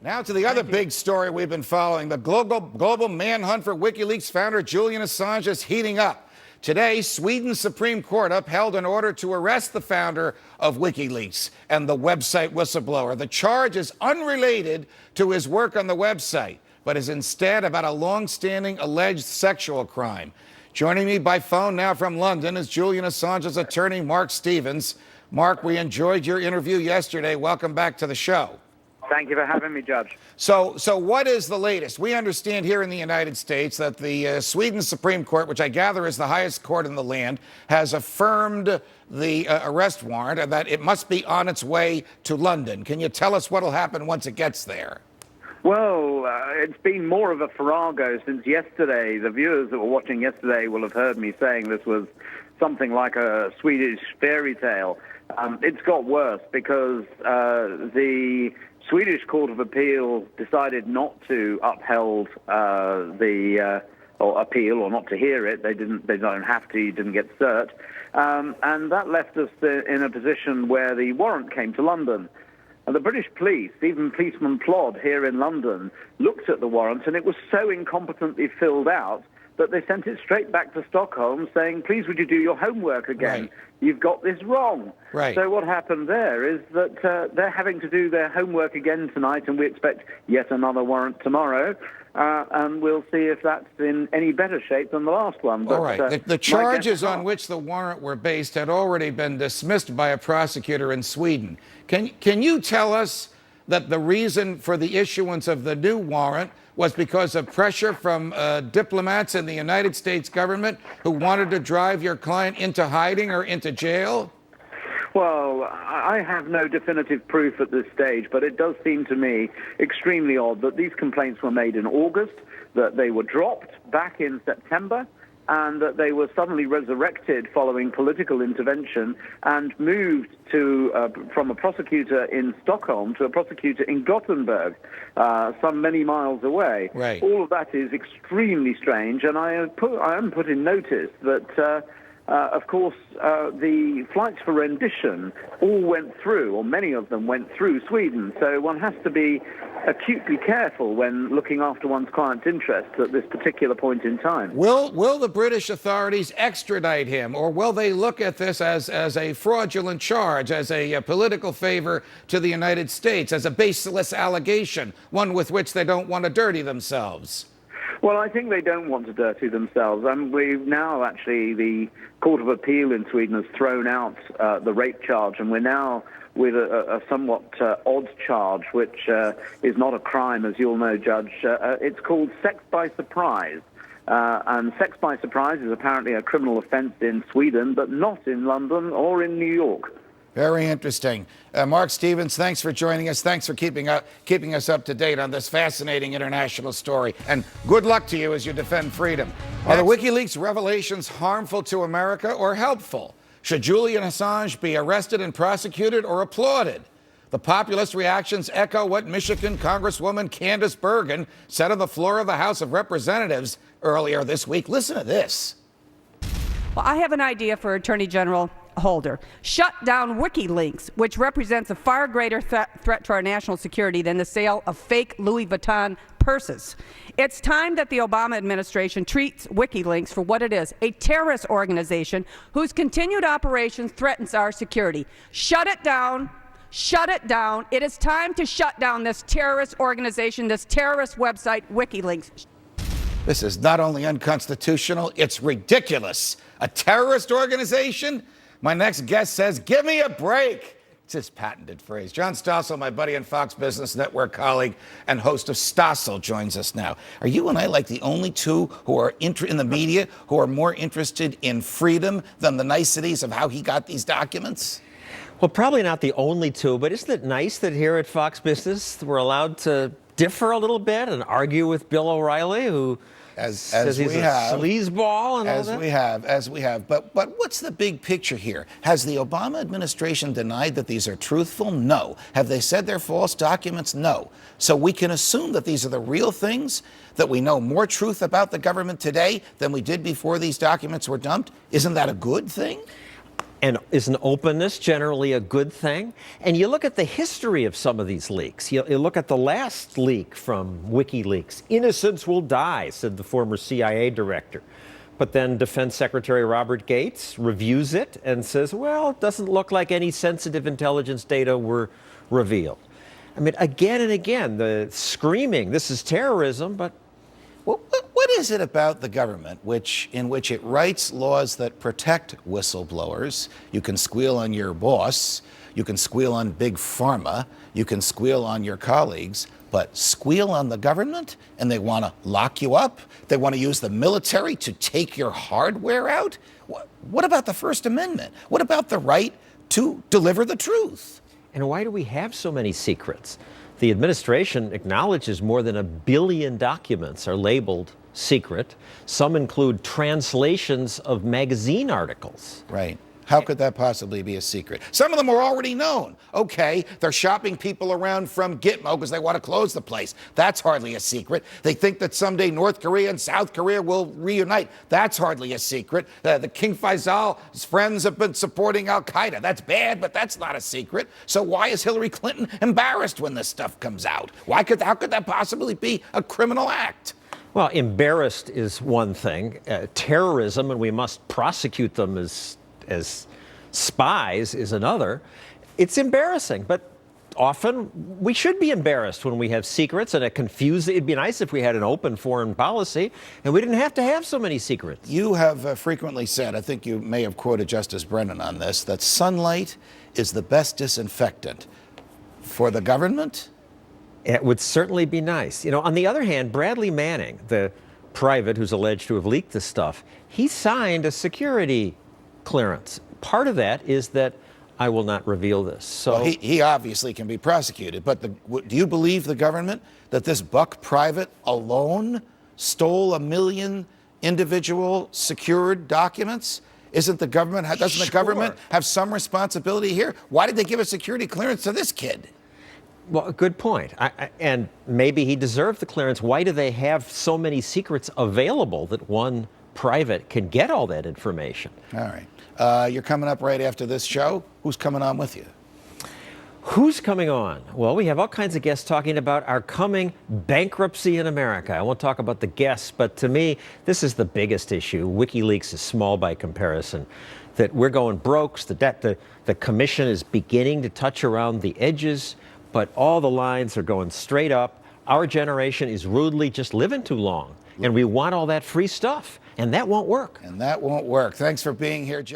Now to the other big story we've been following. The global manhunt for Wikileaks founder Julian Assange is heating up. Today, Sweden's Supreme Court upheld an order to arrest the founder of Wikileaks and the website whistleblower. The charge is unrelated to his work on the website, but is instead about a long-standing alleged sexual crime. Joining me by phone now from London is Julian Assange's attorney, Mark Stevens. Mark, we enjoyed your interview yesterday. Welcome back to the show. Thank you for having me, Judge. So what is the latest? We understand here in the United States that the Sweden Supreme Court, which I gather is the highest court in the land, has affirmed the arrest warrant and that it must be on its way to London. Can you tell us what will happen once it gets there? Well, it's been more of a farrago since yesterday. The viewers that were watching yesterday will have heard me saying this was something like a Swedish fairy tale. It's got worse because the Swedish Court of Appeal decided not to uphold or appeal, or not to hear it. They don't have to. You didn't get cert, and that left us in a position where the warrant came to London. And the British police, even policeman Plod here in London, looked at the warrant, and it was so incompetently filled out that they sent it straight back to Stockholm saying, please, would you do your homework again? Right. You've got this wrong. Right. So what happened there is that they're having to do their homework again tonight, and we expect yet another warrant tomorrow. And we'll see if that's in any better shape than the last one. But, all right. The charges on which the warrant were based had already been dismissed by a prosecutor in Sweden. Can you tell us that the reason for the issuance of the new warrant was because of pressure from diplomats in the United States government who wanted to drive your client into hiding or into jail? Well, I have no definitive proof at this stage, but it does seem to me extremely odd that these complaints were made in August, that they were dropped back in September, and that they were suddenly resurrected following political intervention and moved from a prosecutor in Stockholm to a prosecutor in Gothenburg, some many miles away. Right. All of that is extremely strange, and I am put in notice that of course, the flights for rendition all went through, or many of them went through Sweden. So one has to be acutely careful when looking after one's client's interests at this particular point in time. Will the British authorities extradite him, or will they look at this as a fraudulent charge, as a political favor to the United States, as a baseless allegation, one with which they don't want to dirty themselves? Well, I think they don't want to dirty themselves. We've now actually, the Court of Appeal in Sweden has thrown out the rape charge, and we're now with a somewhat odd charge, which is not a crime, as you'll know, Judge. It's called sex by surprise. And sex by surprise is apparently a criminal offence in Sweden, but not in London or in New York. Very interesting. Mark Stevens, thanks for joining us. Thanks for keeping us up to date on this fascinating international story. And good luck to you as you defend freedom. Are the WikiLeaks revelations harmful to America or helpful? Should Julian Assange be arrested and prosecuted or applauded? The populist reactions echo what Michigan Congresswoman Candace Bergen said on the floor of the House of Representatives earlier this week. Listen to this. Well, I have an idea for Attorney General Holder. Shut down WikiLeaks, which represents a far greater threat to our national security than the sale of fake Louis Vuitton purses. It's time that the Obama administration treats WikiLeaks for what it is, a terrorist organization whose continued operations threatens our security. Shut it down. Shut it down. It is time to shut down this terrorist organization, this terrorist website, WikiLeaks. This is not only unconstitutional, it's ridiculous. A terrorist organization? My next guest says, give me a break. It's his patented phrase. John Stossel, my buddy and Fox Business Network colleague and host of Stossel, joins us now. Are you and I like the only two who are in the media who are more interested in freedom than the niceties of how he got these documents? Well, probably not the only two, but isn't it nice that here at Fox Business we're allowed to differ a little bit and argue with Bill O'Reilly, who says he's a sleazeball and all that? As we have. But what's the big picture here? Has the Obama administration denied that these are truthful? No. Have they said they're false documents? No. So we can assume that these are the real things, that we know more truth about the government today than we did before these documents were dumped? Isn't that a good thing? And isn't openness generally a good thing? And you look at the history of some of these leaks. You look at the last leak from WikiLeaks. Innocents will die, said the former CIA director. But then Defense Secretary Robert Gates reviews it and says, well, it doesn't look like any sensitive intelligence data were revealed. I mean, again and again, the screaming, this is terrorism, but what is it about the government in which it writes laws that protect whistleblowers? You can squeal on your boss, you can squeal on Big Pharma, you can squeal on your colleagues, but squeal on the government and they want to lock you up? They want to use the military to take your hardware out? What about the First Amendment? What about the right to deliver the truth? And why do we have so many secrets? The administration acknowledges more than 1 billion documents are labeled secret. Some include translations of magazine articles. Right. How could that possibly be a secret? Some of them are already known. Okay, they're shopping people around from Gitmo because they want to close the place. That's hardly a secret. They think that someday North Korea and South Korea will reunite. That's hardly a secret. The King Faisal's friends have been supporting Al-Qaeda. That's bad, but that's not a secret. So why is Hillary Clinton embarrassed when this stuff comes out? How could that possibly be a criminal act? Well, embarrassed is one thing. Terrorism, and we must prosecute them as spies, is another. It's embarrassing, but often we should be embarrassed when we have secrets, and it'd be nice if we had an open foreign policy and we didn't have to have so many secrets. You have frequently said, I think you may have quoted Justice Brennan on this, that sunlight is the best disinfectant for the government. It would certainly be nice. On the other hand, Bradley Manning, the private who's alleged to have leaked this stuff, he signed a security clearance. Part of that is that I will not reveal this. So well, he obviously can be prosecuted, but do you believe the government that this buck private alone stole 1 million individual secured documents? Doesn't the government have some responsibility here? Why did they give a security clearance to this kid? Well, good point. And maybe he deserved the clearance. Why do they have so many secrets available that one private can get all that information? All right. You're coming up right after this show. Who's coming on with you? Who's coming on? Well, we have all kinds of guests talking about our coming bankruptcy in America. I won't talk about the guests, but to me, this is the biggest issue. WikiLeaks is small by comparison. That we're going broke. The commission is beginning to touch around the edges, but all the lines are going straight up. Our generation is rudely just living too long, and we want all that free stuff. And that won't work. Thanks for being here, John.